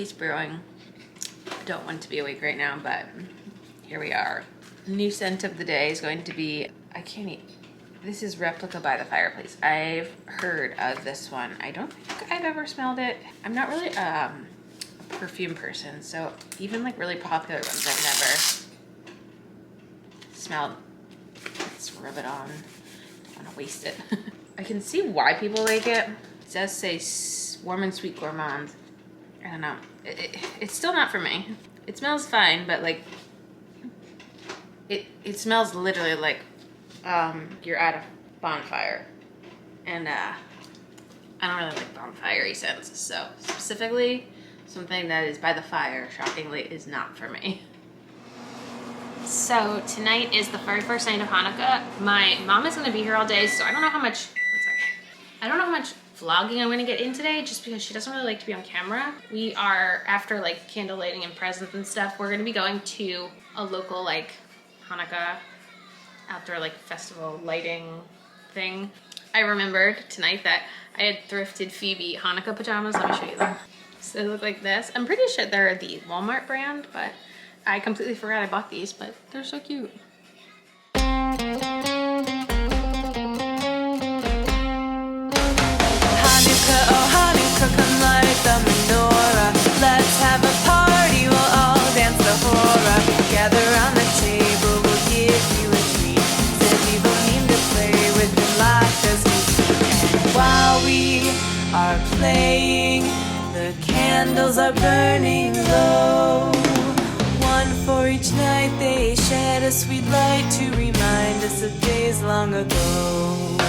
coffee's brewing. I don't want to be awake right now, but here we are. New scent of the day is going to be, this is Replica by the Fireplace. I've heard of this one. I don't think I've ever smelled it. I'm not really a perfume person, so even like really popular ones I've never smelled. Let's rub it on. Don't want to waste it. I can see why people like it. It does say warm and sweet gourmand. I don't know. It's still not for me. It smells fine, but like it smells literally like you're at a bonfire, and I don't really like bonfire-y scents. So specifically, something that is by the fire, shockingly, is not for me. So tonight is the very first night of Hanukkah. My mom is going to be here all day, so I don't know how much. I don't know how much vlogging I'm gonna get in today, just because she doesn't really like to be on camera. We are, after like candle lighting and presents and stuff, we're gonna be going to a local like Hanukkah outdoor like festival lighting thing. I remembered tonight that I had thrifted Phoebe Hanukkah pajamas. Let me show you them. So they look like this. I'm pretty sure they're the Walmart brand, but I completely forgot I bought these, but they're so cute. Oh Hanukkah, come light the menorah. Let's have a party, we'll all dance the hora. Gather round the table, we'll give you a treat. Zeviv will mean to play with the latkes. And while we are playing, the candles are burning low. One for each night, they shed a sweet light to remind us of days long ago.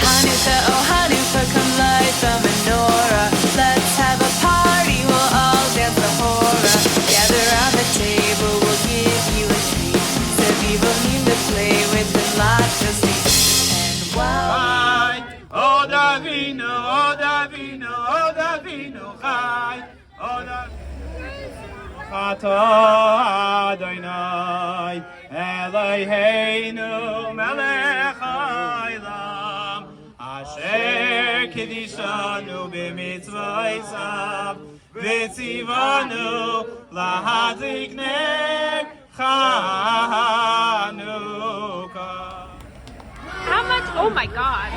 Hanukkah, oh Hanukkah, come light the menorah. Let's have a party, we'll all dance the hora. Gather round the table, we'll give you a treat. Zeviv will mean to play with the latkes. And while Oh Davino, oh Davino, oh Davino, Chai, oh Davino, Chata Adonai, Eloheinu melech haolam. Asher kedishanu b'mitzvosav v'tzivanu lahadlik ner Chanukah. How much? Oh my god.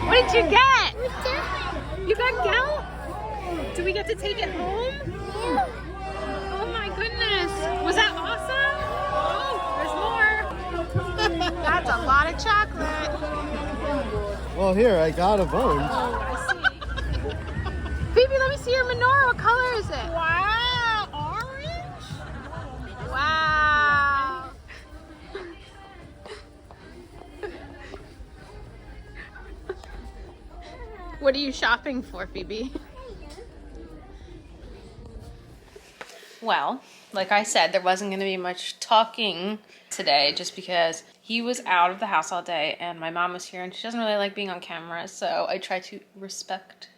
What did you get? You got gout? Do we get to take it home? Oh my goodness. Was that awesome? Oh, there's more. That's a lot of chocolate. Well, here, I got a bunch. Oh, I see. Phoebe, let me see your menorah. What color is it? Wow, orange? Wow. What are you shopping for, Phoebe? Well, like I said, there wasn't going to be much talking today just because he was out of the house all day and my mom was here and she doesn't really like being on camera, so I try to respect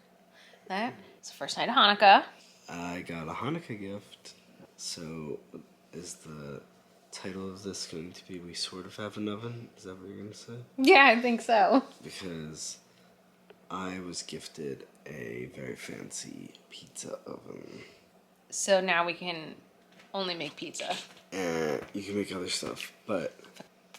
that. It's the first night of Hanukkah. I got a Hanukkah gift. So, is the title of this going to be We Sort of Have an Oven? Is that what you're going to say? Yeah, I think so. Because I was gifted a very fancy pizza oven. So now we can only make pizza. And you can make other stuff, but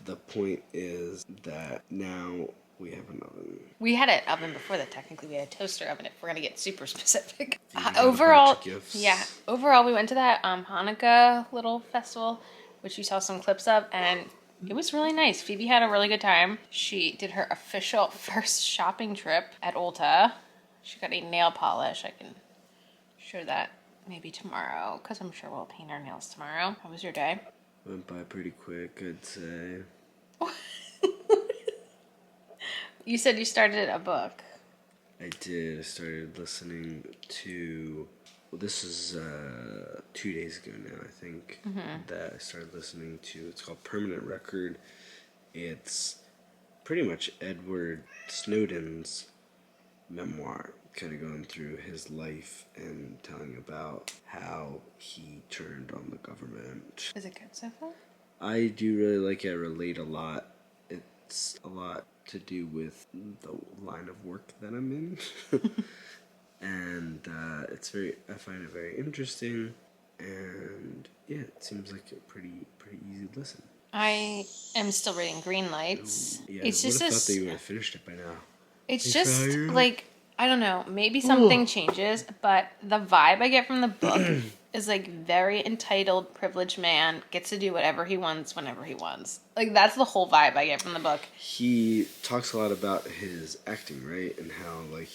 the point is that now we have an oven. We had an oven before that. Technically, we had a toaster oven if we're gonna get super specific. You got Overall, a bunch of gifts. yeah. Overall, we went to that Hanukkah little festival, which you saw some clips of, and it was really nice. Phoebe had a really good time. She did her official first shopping trip at Ulta. She got a nail polish. I can show that maybe tomorrow, because I'm sure we'll paint our nails tomorrow. How was your day? Went by pretty quick, I'd say. You said you started a book. I did. I started listening to... Well, this is 2 days ago now, I think, that I started listening to. It's called Permanent Record. It's pretty much Edward Snowden's memoir, kind of going through his life and telling about how he turned on the government. Is it good so far? I do really like it. I relate a lot. It's a lot to do with the line of work that I'm in. and I find it very interesting, and yeah, it seems like a pretty easy listen. I am still reading Green Lights. Yeah, It's I just would have this. thought that you would have finished it by now. It's Hey, just tired? like, I don't know, maybe something changes, but the vibe I get from the book is like very entitled, privileged man, gets to do whatever he wants whenever he wants. Like, that's the whole vibe I get from the book. He talks a lot about his acting, right, and how like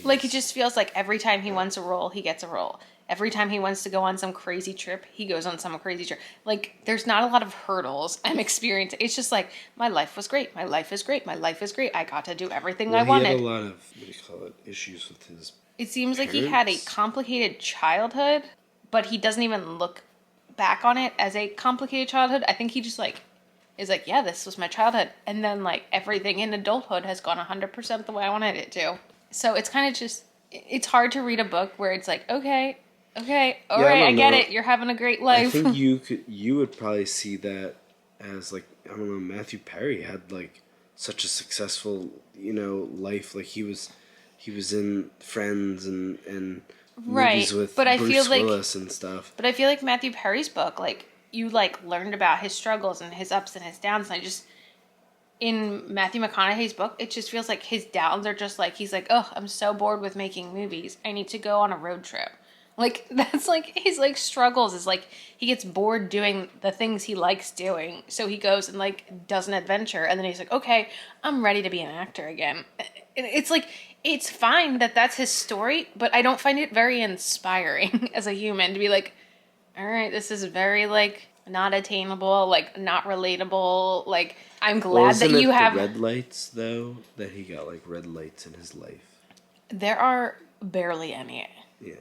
Like, it just feels like every time he wants a role, he gets a role. Every time he wants to go on some crazy trip, he goes on some crazy trip. Like, there's not a lot of hurdles I'm experiencing. It's just like, my life was great. My life is great. My life is great. I got to do everything I wanted. He had a lot of, what do you call it, issues with his It seems like he had a parents? complicated childhood, but he doesn't even look back on it as a complicated childhood. I think he just like is like, yeah, this was my childhood. And then like everything in adulthood has gone 100% the way I wanted it to. So it's kind of just, it's hard to read a book where it's like, okay, all right, I get it. You're having a great life. I think you would probably see that as like, I don't know, Matthew Perry had like such a successful, life. Like he was in Friends and Right, movies with but I Bruce feel like- Willis and stuff. But I feel like Matthew Perry's book, like, you, like, learned about his struggles and his ups and his downs. And I just, in Matthew McConaughey's book, it just feels like his downs are just like, he's like, oh, I'm so bored with making movies. I need to go on a road trip. Like, that's, like, his, like, struggles is, like, he gets bored doing the things he likes doing. So he goes and, like, does an adventure. And then he's like, okay, I'm ready to be an actor again. It's, like, it's fine that that's his story, but I don't find it very inspiring as a human to be like, all right, this is very, like, not attainable, like, not relatable. Like, I'm glad that you have... the red lights, though, that he got, like, red lights in his life. There are barely any. Yeah.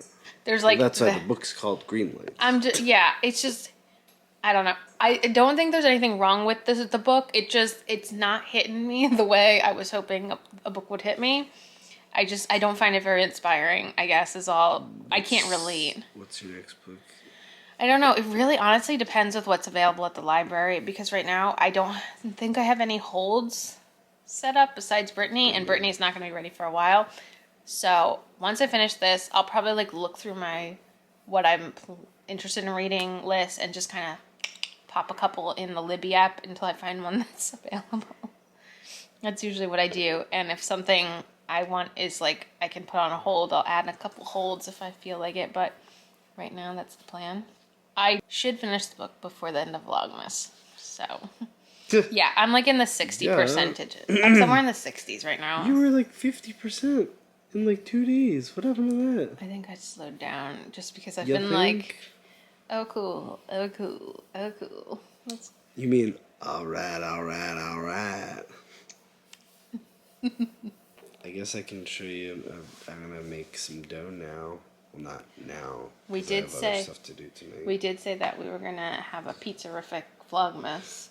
There's like that's why the book's called Green Lights. It's just I don't know. I don't think there's anything wrong with the book. It's not hitting me the way I was hoping a book would hit me. I don't find it very inspiring, I guess is all. I can't relate. What's your next book? I don't know. It really honestly depends with what's available at the library because right now I don't think I have any holds set up besides Brittany, and Brittany's not going to be ready for a while. So once I finish this, I'll probably like look through my what I'm interested in reading list and just kind of pop a couple in the Libby app until I find one that's available. That's usually what I do. And if something I want is like I can put on a hold, I'll add a couple holds if I feel like it. But right now, that's the plan. I should finish the book before the end of Vlogmas. So yeah, I'm like in the 60%. I'm somewhere in the 60s right now. You were like 50%. In like 2 days. What happened to that? I think I slowed down just because I've been like, oh cool. You mean, alright. I guess I can show you, I'm gonna make some dough now. Well, not now. We 'cause I did have say- other stuff to do tonight. We did say that we were gonna have a pizza-rific Vlogmas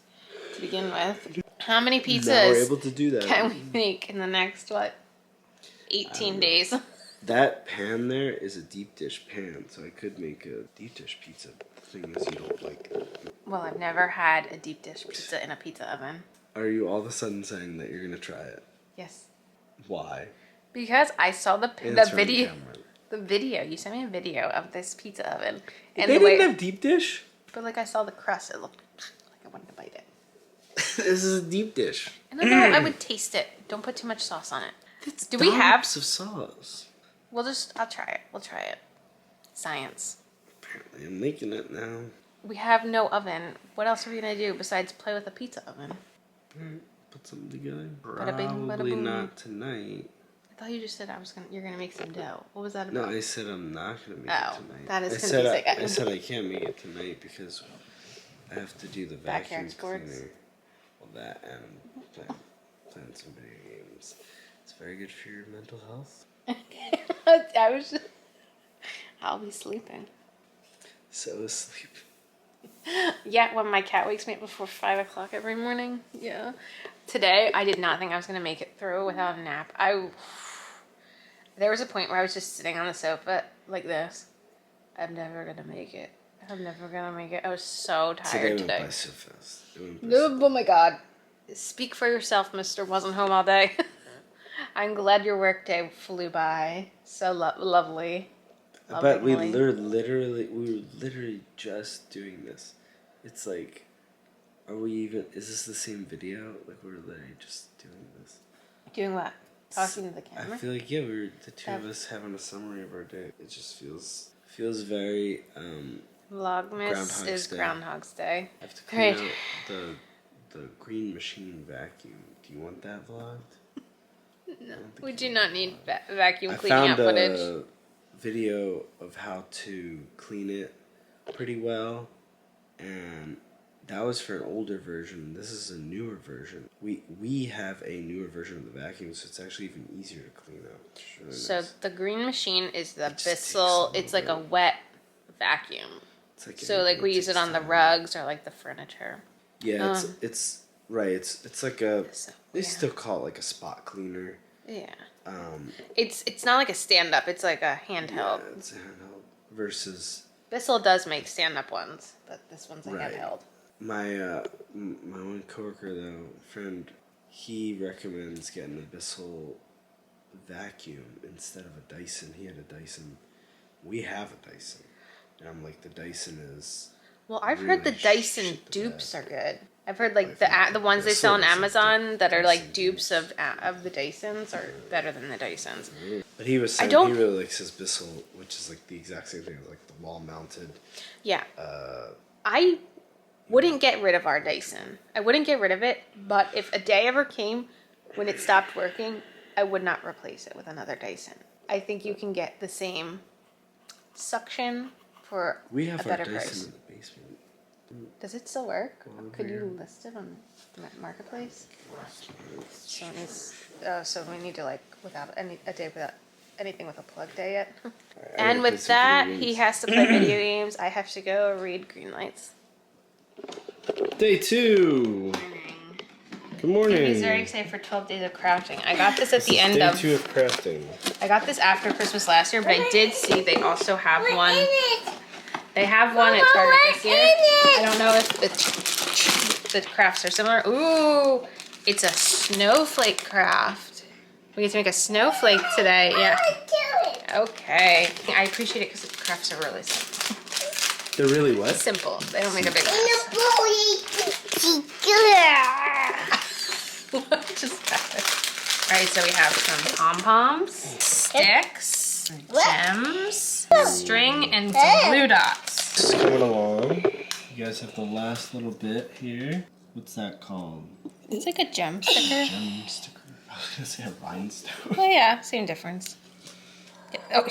to begin with. How many Now we're pizzas able to do that. can we make in the next, 18 days? That pan there is a deep dish pan, so I could make a deep dish pizza. The thing is, you don't like it. Well, I've never had a deep dish pizza in a pizza oven. Are you all of a sudden saying that you're gonna try it? Yes. Why? Because I saw the Answer on video. camera. The video. You sent me a video of this pizza oven. And They the way, didn't have deep dish? but like I saw the crust, it looked like I wanted to bite it. This is a deep dish. I don't know. I would taste it. Don't put too much sauce on it. Do we have? Dollops of sauce? I'll try it. We'll try it. Science. Apparently, I'm making it now. We have no oven. What else are we gonna do besides play with a pizza oven? Put something together. Bada bing, bada Probably boom. not tonight. I thought you just said you're gonna make some dough. What was that about? No, I said I'm not gonna make Oh, it tonight. that is I said confusing. I said I can't make it tonight because I have to do the vacuum Backyard sports? cleaner. Well, that and playing some video games. It's very good for your mental health. I'll be sleeping. So asleep. Yeah, when my cat wakes me up before 5 o'clock every morning. Yeah. Today, I did not think I was going to make it through without a nap. There was a point where I was just sitting on the sofa like this. I'm never going to make it. I was so tired Today today. went by so fast. It went by so Oh my god. Speak for yourself, mister. Wasn't home all day. I'm glad your workday flew by. So lovely. But we Lovingly. were literally just doing this. It's like, is this the same video? Like, we're literally just doing this. Doing what? Talking to the camera? I feel like, yeah, we're the two of us having a summary of our day. It just feels very, Vlogmas Groundhog's is Day. Groundhog's Day. I have to clean out the green machine vacuum. Do you want that vlogged? No. We do not need vacuum I cleaning out found footage. a video of how to clean it pretty well, and that was for an older version. This is a newer version. We have a newer version of the vacuum, so it's actually even easier to clean up. It's really So nice. the green machine is the just takes a Bissell. little It's like a bit. wet vacuum. It's like So like we use it on the rugs or like the furniture. Yeah, it's right. It's like a. So, They yeah. still call it like a spot cleaner. Yeah. Um, It's not like a stand up. It's like a handheld. yeah, it's a handheld versus Bissell does make stand up ones, but this one's a Right. handheld. my my one coworker though, friend, he recommends getting a Bissell vacuum instead of a Dyson. He had a Dyson. We have a Dyson, and I'm like, the Dyson is. Well, I've heard the Really Dyson shit the dupes bed. are good. I've heard like I think the ones they Bissell sell on is like Amazon the that are like Dyson dupes of the Dysons are better than the Dysons. But he was saying don't- he really likes his Bissell, which is like the exact same thing as like the wall mounted. Yeah. Uh, I wouldn't get rid of our Dyson. I wouldn't get rid of it, but if a day ever came when it stopped working, I would not replace it with another Dyson. I think you can get the same suction for we have a our better Dyson price. in the basement. Does it still work? Over Could here. you list it on Marketplace? So it needs, so we need to like a day without anything with a plug day yet. I And gotta play with some that, video he games. has to play video games. I have to go read Green Lights. Day 2. Good morning. He's very excited for 12 Days of Crafting. I got this at the end Day of. 2 of crafting. I got this after Christmas last year, but I did see they also have one. They have one at Target this year. I don't know if the crafts are similar. Ooh, it's a snowflake craft. We get to make a snowflake today. Yeah. Okay. I appreciate it because the crafts are really simple. They're really what? Simple. They don't make a big mess. Just Alright, so we have some pom-poms, sticks, gems, string, and some glue dots. This is coming along. You guys have the last little bit here. What's that called? It's like a gem sticker. Gem sticker. I was gonna say a rhinestone. Oh yeah, same difference. Oh.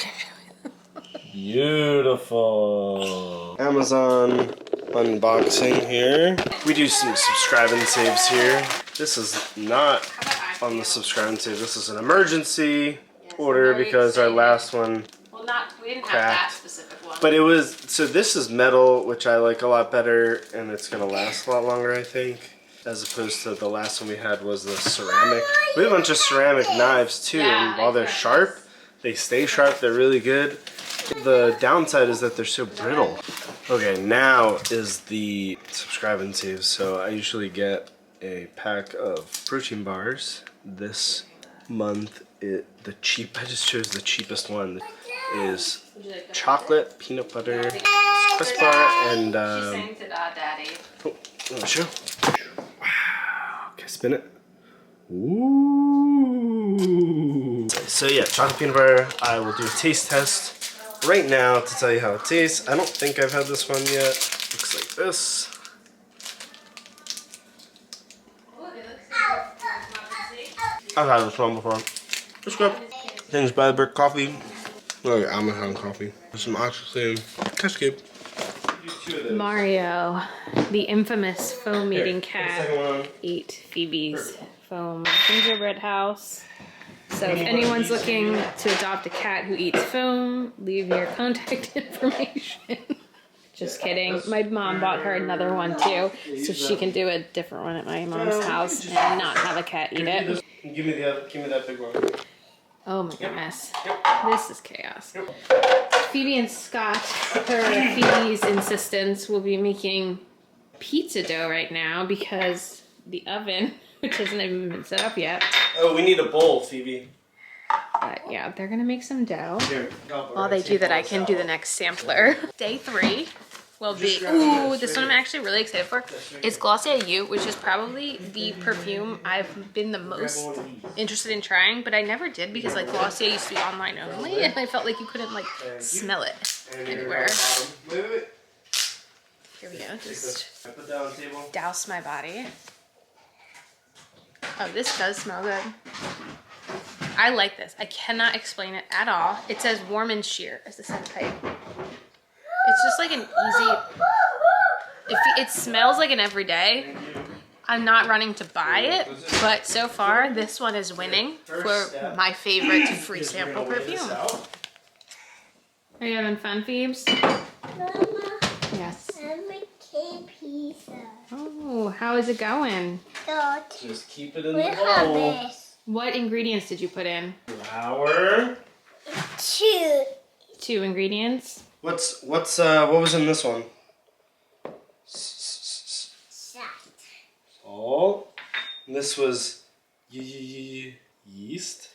Beautiful. Amazon unboxing here. We do some subscribe and saves here. This is not on the subscribe and save. This is an emergency order very because our excited. last one. Well, we didn't have Cracked. that specific one. But it was, so this is metal, which I like a lot better, and it's gonna last a lot longer, I think, as opposed to the last one we had was the ceramic. We have a bunch of ceramic knives too, Yeah, and while they're sharp, they stay sharp, they're really good. The downside is that they're so brittle. Okay, now is the subscribe and save. So I usually get a pack of protein bars. This month, I just chose the cheapest one, is chocolate, peanut butter, crisp bar, and She sang to Daddy. oh, sure. Wow. Okay, spin it. Ooh. So yeah, chocolate peanut butter. I will do a taste test right now to tell you how it tastes. I don't think I've had this one yet. Looks like this. I've had this one before. It's good. Thingsbytheberk coffee. Oh yeah, Amazon coffee. Some oxygen. Test cube. Mario, the infamous foam eating cat, Second one. ate Phoebe's foam gingerbread house. So if anyone's looking to adopt a cat who eats foam, leave your contact information. Just kidding. My mom bought her another one too, so she can do a different one at my mom's house and not have a cat eat it. Give me that big one. Oh my goodness. This is chaos. Phoebe and Scott, per Phoebe's insistence, will be making pizza dough right now because the oven, which hasn't even been set up yet. Oh, we need a bowl, Phoebe. Yeah, they're gonna make some dough. Here, While they do that, I can do the next sampler. Day 3 will be, ooh, this one I'm actually really excited for. It's Glossier You, which is probably the perfume I've been the most interested in trying, but I never did because like Glossier used to be online only, and I felt like you couldn't like smell it anywhere. Here we go, just douse my body. Oh, this does smell good. I like this. I cannot explain it at all. It says warm and sheer as the scent type. It's just like an easy, it smells like an everyday. I'm not running to buy it, but so far this one is winning for my favorite free sample perfume. Are you having fun, Phoebes? Mama, Yes. I'm making pizza. Oh, how is it going? So, Just keep it in we the have bowl. this. What ingredients did you put in? Flour. 2. 2 ingredients. What was in this one? Salt. And this was yeast.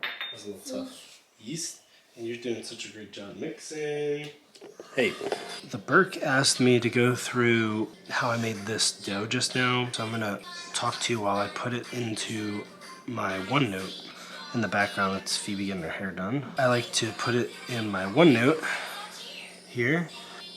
That was a little tough. Yeast. And you're doing such a great job mixing. Hey, the Burke asked me to go through how I made this dough just now. So I'm gonna talk to you while I put it into my OneNote. In the background, it's Phoebe getting her hair done. I like to put it in my OneNote. Here,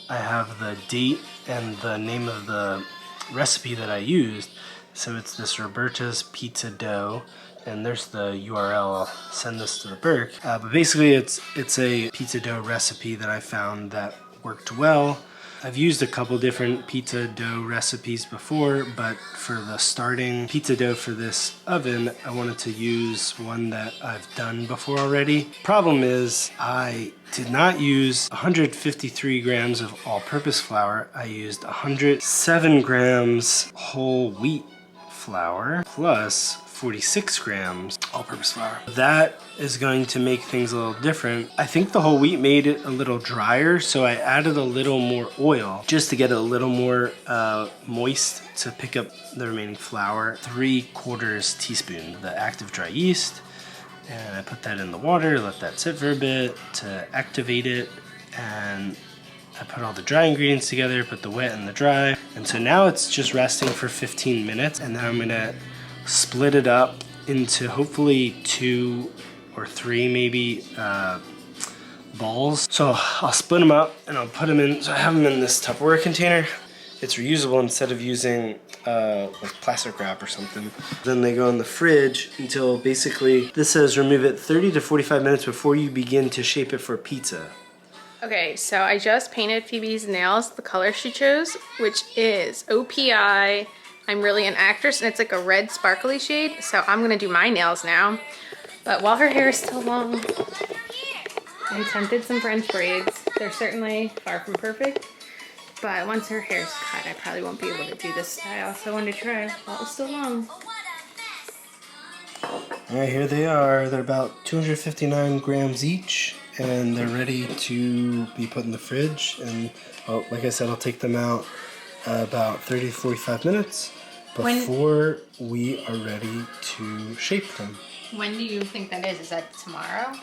I have the date and the name of the recipe that I used. So it's this Roberta's pizza dough, and there's the URL. I'll send this to the Burke. But basically, it's a pizza dough recipe that I found that worked well. I've used a couple different pizza dough recipes before, but for the starting pizza dough for this oven, I wanted to use one that I've done before already. Problem is, I did not use 153 grams of all-purpose flour. I used 107 grams whole wheat flour plus 46 grams all-purpose flour. That is going to make things a little different. I think the whole wheat made it a little drier, so I added a little more oil just to get it a little more moist to pick up the remaining flour. 3/4 teaspoon, the active dry yeast, and I put that in the water, let that sit for a bit to activate it, and I put all the dry ingredients together, put the wet and the dry, and so now it's just resting for 15 minutes, and then I'm gonna split it up into hopefully 2 or 3 maybe balls. So I'll split them up and I'll put them in, so I have them in this Tupperware container. It's reusable instead of using like plastic wrap or something. Then they go in the fridge until basically, this says remove it 30 to 45 minutes before you begin to shape it for pizza. Okay, so I just painted Phoebe's nails, the color she chose, which is OPI. I'm really an actress, and it's like a red sparkly shade, so I'm gonna do my nails now. But while her hair is still long, I attempted some French braids. They're certainly far from perfect, but once her hair's cut, I probably won't be able to do this style, so I wanted to try while it was still long. Alright, here they are. They're about 259 grams each, and they're ready to be put in the fridge. And like I said, I'll take them out about 30 to 45 minutes before we are ready to shape them. When do you think that is? Is that tomorrow?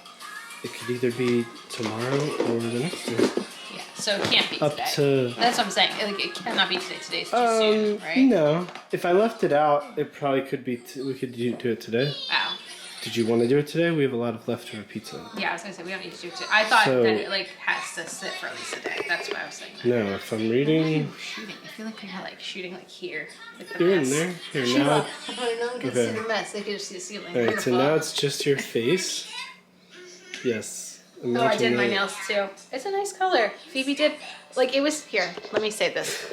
It could either be tomorrow or the next day. Yeah, so it can't be Up today. to- That's what I'm saying. Like, it cannot be today. Today's too soon, right? No. If I left it out, it probably could be. We could do it today. Wow. Did you want to do it today? We have a lot of leftover pizza. Yeah, I was gonna say we don't need to do it today. I thought So- that it like has to sit for at least a day. That's what I was saying. No, if I'm reading, Shooting. I feel like you're like shooting like here. Like the you're in mess. there. Here Shoot now. up. No one can see Okay. the mess. They can just see the ceiling. All You're right, gonna so fall. now it's just your face. Yes. Oh, I Imagine did my that. nails too. It's a nice color. Phoebe did, like it was, here, let me say this.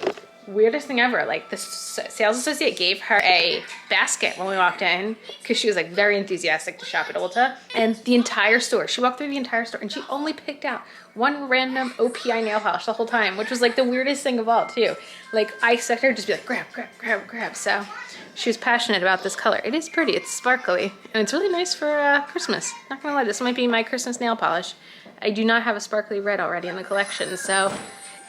Weirdest thing ever, like the sales associate gave her a basket when we walked in because she was like very enthusiastic to shop at Ulta. And the entire store, she walked through the entire store and she only picked out one random OPI nail polish the whole time, which was like the weirdest thing of all too. Like I expected her to just be like, grab, grab, grab, grab. So she was passionate about this color. It is pretty, it's sparkly, and it's really nice for Christmas. Not gonna lie, this might be my Christmas nail polish. I do not have a sparkly red already in the collection, so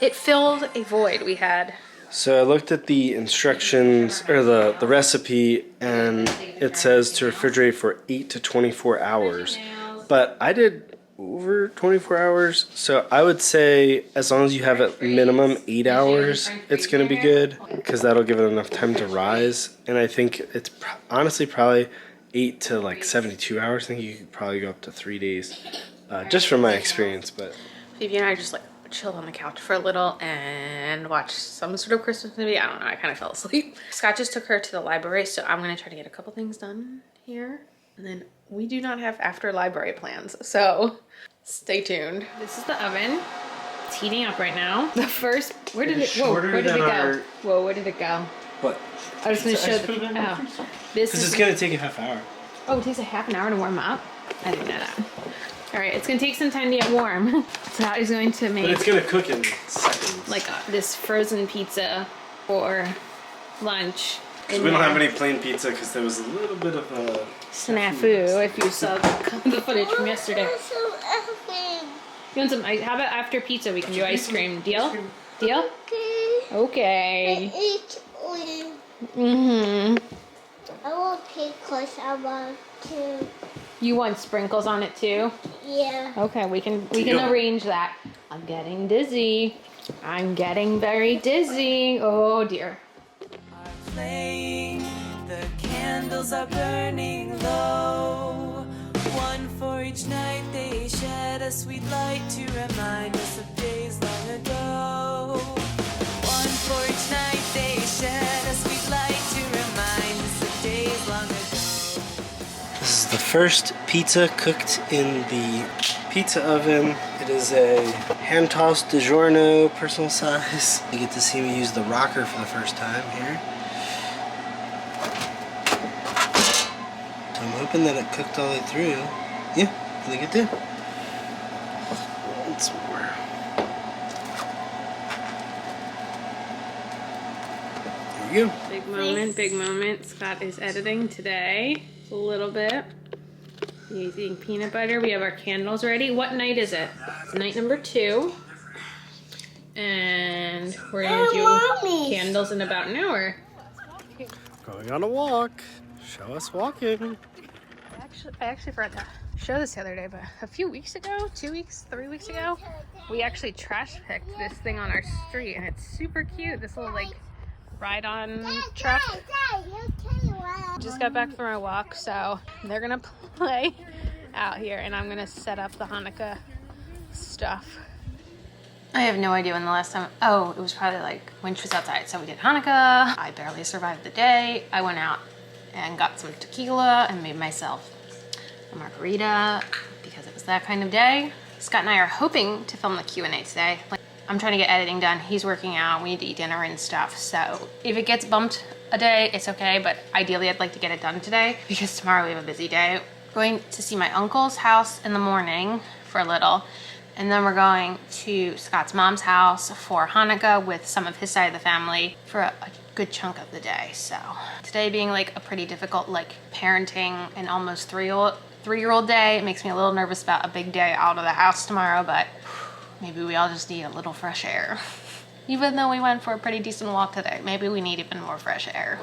it filled a void we had. So I looked at the instructions, or the recipe, and it says to refrigerate for 8 to 24 hours. but I did over 24 hours. So I would say as long as you have at minimum 8 hours, it's going to be good because that'll give it enough time to rise. And I think it's honestly probably 8 to like 72 hours. I think you could probably go up to 3 days, just from my experience. But Phoebe and I just like chilled on the couch for a little and watched some sort of Christmas movie. I don't know, I kind of fell asleep. Scott just took her to the library, so I'm gonna try to get a couple things done here. And then we do not have after library plans, so stay tuned. This is the oven. It's heating up right now. The first, where did it go? Whoa, where did it go? What? I was gonna show the, this Because is, it's going to take a half hour. oh, it takes a half an hour to warm up? I didn't know that. All right, it's gonna take some time to get warm. Scott is going to make, But it's going to cook in seconds. like this frozen pizza for lunch. We don't have any plain pizza because there was a little bit of a snafu if you saw the footage from yesterday. So everything. You want some ice? How about after pizza we can do ice cream? Deal? Deal? Okay. Okay. Eat oil. Mm-hmm. I want pickles. I want to. You want sprinkles on it too? Yeah. Okay, we can Deal. arrange that. I'm getting dizzy. I'm getting very dizzy. Oh dear. Flame, the candles are burning low. One for each night they shed a sweet light to remind us of days long ago. One for each night they shed a sweet light to remind us of days long ago. This is the first pizza cooked in the pizza oven. It is a hand-tossed DiGiorno personal size. You get to see me use the rocker for the first time here. So I'm hoping that it cooked all the way through. Yeah, I think it did. Once more. There you go. Big moment, big moment. Scott is editing today a little bit. He's eating peanut butter. We have our candles ready. What night is it? It's night number 2. And we're gonna do Mommy. candles in about an hour. Going on a walk. Show us walking. I actually forgot to show this the other day, but a few weeks ago, 2 weeks, 3 weeks ago, we actually trash picked this thing on our street, and it's super cute. This little like ride-on truck. Just got back from our walk, so they're gonna play out here, and I'm gonna set up the Hanukkah stuff. I have no idea when the last time, oh, it was probably like when she was outside. So we did Hanukkah. I barely survived the day. I went out and got some tequila and made myself a margarita because it was that kind of day. Scott and I are hoping to film the Q&A today. Like, I'm trying to get editing done. He's working out. We need to eat dinner and stuff. So if it gets bumped a day, it's okay. But ideally, I'd like to get it done today because tomorrow we have a busy day. Going to see my uncle's house in the morning for a little. And then we're going to Scott's mom's house for Hanukkah with some of his side of the family for a good chunk of the day. So today being like a pretty difficult like parenting and almost three-year-old day, it makes me a little nervous about a big day out of the house tomorrow, but maybe we all just need a little fresh air. Even though we went for a pretty decent walk today, maybe we need even more fresh air.